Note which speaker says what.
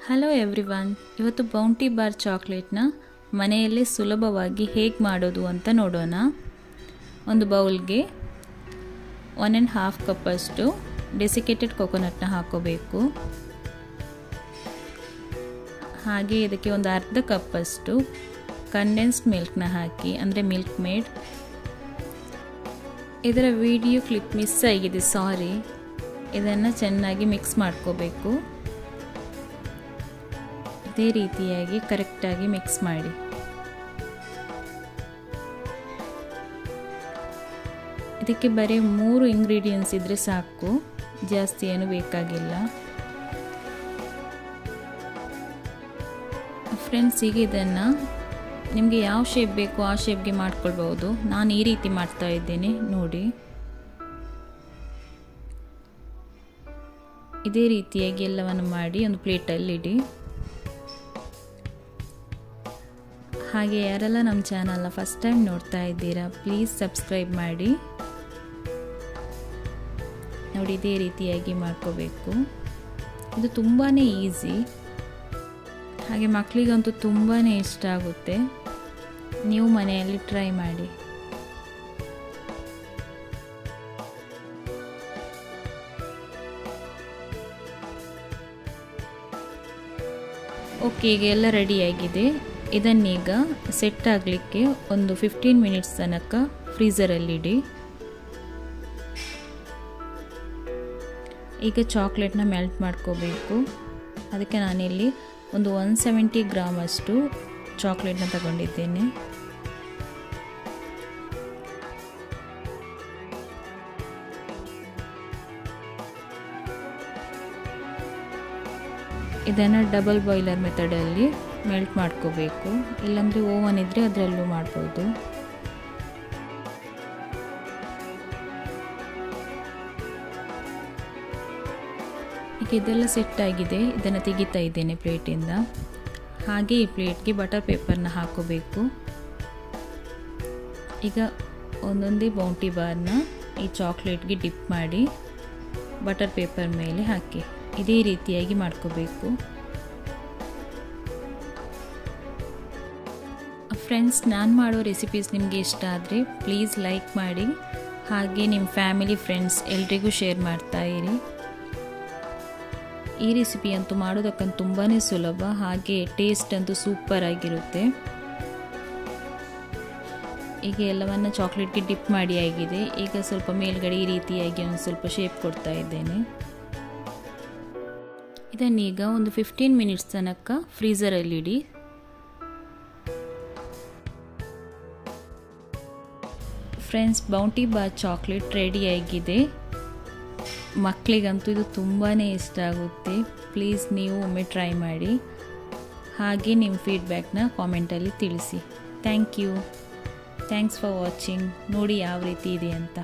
Speaker 1: Hello everyone, ಇವತ್ತು bounty bar ಚಾಕ್ಲೇಟ್ನ ಮನೆಯಲ್ಲೇ ಸುಲಭವಾಗಿ ಹೇಗೆ ಮಾಡೋದು ಅಂತ ನೋಡೋಣ. ಒಂದು ಬೌಲ್ಗೆ 1.5 ಕಪ್ಪಷ್ಟು ಡೆಸಿಕೇಟೆಡ್ ಕೊಕೊನಟ್ನ ಹಾಕೋಬೇಕು. ಹಾಗೆ ಇದಕ್ಕೆ ಒಂದು ಅರ್ಧ ಕಪ್ಪಷ್ಟು ಕಂಡೆನ್ಸ್ಡ್ ಮಿಲ್ಕ್ನ ಹಾಕಿ, ಅಂದರೆ ಮಿಲ್ಕ್ ಮೇಡ್. ಇದರ ವಿಡಿಯೋ ಕ್ಲಿಪ್ ಮಿಸ್ ಆಗಿದೆ, ಸಾರಿ. ಇದನ್ನು ಚೆನ್ನಾಗಿ ಮಿಕ್ಸ್ ಮಾಡ್ಕೋಬೇಕು. ಇದೇ ರೀತಿಯಾಗಿ ಕರೆಕ್ಟಾಗಿ ಮಿಕ್ಸ್ ಮಾಡಿ. ಇದಕ್ಕೆ ಬರೀ 3 ಇಂಗ್ರೀಡಿಯೆಂಟ್ಸ್ ಇದ್ದರೆ ಸಾಕು, ಜಾಸ್ತಿ ಏನು ಬೇಕಾಗಿಲ್ಲ. ಫ್ರೆಂಡ್ಸ್, ಈಗ ಇದನ್ನು ನಿಮಗೆ ಯಾವ ಶೇಪ್ ಬೇಕು ಆ ಶೇಪ್ಗೆ ಮಾಡ್ಕೊಳ್ಬೋದು. ನಾನು ಈ ರೀತಿ ಮಾಡ್ತಾ ಇದ್ದೇನೆ ನೋಡಿ. ಇದೇ ರೀತಿಯಾಗಿ ಎಲ್ಲವನ್ನು ಮಾಡಿ ಒಂದು ಪ್ಲೇಟಲ್ಲಿ ಇಡಿ. ಹಾಗೆ ಯಾರೆಲ್ಲ ನಮ್ಮ ಚಾನಲ್ನ ಫಸ್ಟ್ ಟೈಮ್ ನೋಡ್ತಾ ಇದ್ದೀರಾ, ಪ್ಲೀಸ್ ಸಬ್ಸ್ಕ್ರೈಬ್ ಮಾಡಿ. ನೋಡಿ, ಇದೇ ರೀತಿಯಾಗಿ ಮಾಡ್ಕೋಬೇಕು. ಇದು ತುಂಬಾ ಈಸಿ, ಹಾಗೆ ಮಕ್ಕಳಿಗಂತೂ ತುಂಬಾ ಇಷ್ಟ ಆಗುತ್ತೆ. ನೀವು ಮನೆಯಲ್ಲಿ ಟ್ರೈ ಮಾಡಿ. ಓಕೆ, ಈಗ ಎಲ್ಲ ರೆಡಿಯಾಗಿದೆ. ಇದನ್ನೀಗ ಸೆಟ್ ಆಗಲಿಕ್ಕೆ ಒಂದು 15 ಮಿನಿಟ್ಸ್ ತನಕ ಫ್ರೀಝರಲ್ಲಿಡಿ. ಈಗ ಚಾಕ್ಲೇಟ್ನ ಮೆಲ್ಟ್ ಮಾಡ್ಕೋಬೇಕು. ಅದಕ್ಕೆ ನಾನಿಲ್ಲಿ ಒಂದು 170 ಗ್ರಾಮ್ ಅಷ್ಟು ಚಾಕ್ಲೇಟ್ನ ತಗೊಂಡಿದ್ದೇನೆ. ಇದನ್ನು ಡಬಲ್ ಬಾಯ್ಲರ್ ಮೆಥಡಲ್ಲಿ ಮೆಲ್ಟ್ ಮಾಡ್ಕೋಬೇಕು. ಇಲ್ಲಾಂದರೆ ಓವನ್ ಇದ್ದರೆ ಅದರಲ್ಲೂ ಮಾಡ್ಬೋದು. ಈಗ ಇದೆಲ್ಲ ಸೆಟ್ ಆಗಿದೆ. ಇದನ್ನು ತೆಗಿತಾ ಇದ್ದೇನೆ ಪ್ಲೇಟಿಂದ. ಹಾಗೆ ಈ ಪ್ಲೇಟ್ಗೆ ಬಟರ್ ಪೇಪರ್ನ ಹಾಕೋಬೇಕು. ಈಗ ಒಂದೊಂದೇ ಬೌಂಟಿ ಬಾರ್ನ ಈ ಚಾಕ್ಲೇಟ್ಗೆ ಡಿಪ್ ಮಾಡಿ ಬಟರ್ ಪೇಪರ್ ಮೇಲೆ ಹಾಕಿ ಇದೇ ರೀತಿಯಾಗಿ ಮಾಡ್ಕೋಬೇಕು. ಫ್ರೆಂಡ್ಸ್, ನಾನು ಮಾಡೋ ರೆಸಿಪೀಸ್ ನಿಮಗೆ ಇಷ್ಟ ಆದರೆ ಪ್ಲೀಸ್ ಲೈಕ್ ಮಾಡಿ. ಹಾಗೆ ನಿಮ್ಮ ಫ್ಯಾಮಿಲಿ ಫ್ರೆಂಡ್ಸ್ ಎಲ್ರಿಗೂ ಶೇರ್ ಮಾಡ್ತಾ ಇರಿ. ಈ ರೆಸಿಪಿ ಅಂತೂ ಮಾಡೋದಕ್ಕಂತೂ ತುಂಬಾ ಸುಲಭ, ಹಾಗೆ ಟೇಸ್ಟ್ ಅಂತೂ ಸೂಪರ್ ಆಗಿರುತ್ತೆ. ಈಗ ಎಲ್ಲವನ್ನು ಚಾಕ್ಲೇಟ್ಗೆ ಡಿಪ್ ಮಾಡಿ ಆಗಿದೆ. ಈಗ ಸ್ವಲ್ಪ ಮೇಲ್ಗಡೆ ಈ ರೀತಿಯಾಗಿ ಒಂದು ಸ್ವಲ್ಪ ಶೇಪ್ ಕೊಡ್ತಾ ಇದ್ದೇನೆ. ಇದನ್ನೀಗ ಒಂದು 15 ಮಿನಿಟ್ಸ್ ತನಕ ಫ್ರೀಝರಲ್ಲಿಡಿ. ಫ್ರೆಂಡ್ಸ್, ಬೌಂಟಿ ಬಾರ್ ಚಾಕ್ಲೇಟ್ ರೆಡಿಯಾಗಿದೆ. ಮಕ್ಕಳಿಗಂತೂ ಇದು ತುಂಬಾ ಇಷ್ಟ ಆಗುತ್ತೆ. ಪ್ಲೀಸ್ ನೀವು ಒಮ್ಮೆ ಟ್ರೈ ಮಾಡಿ. ಹಾಗೆ ನಿಮ್ಮ ಫೀಡ್ಬ್ಯಾಕ್ನ ಕಾಮೆಂಟಲ್ಲಿ ತಿಳಿಸಿ. Thanks for watching. ನೋಡಿ ಯಾವ ರೀತಿ ಇದೆ ಅಂತ.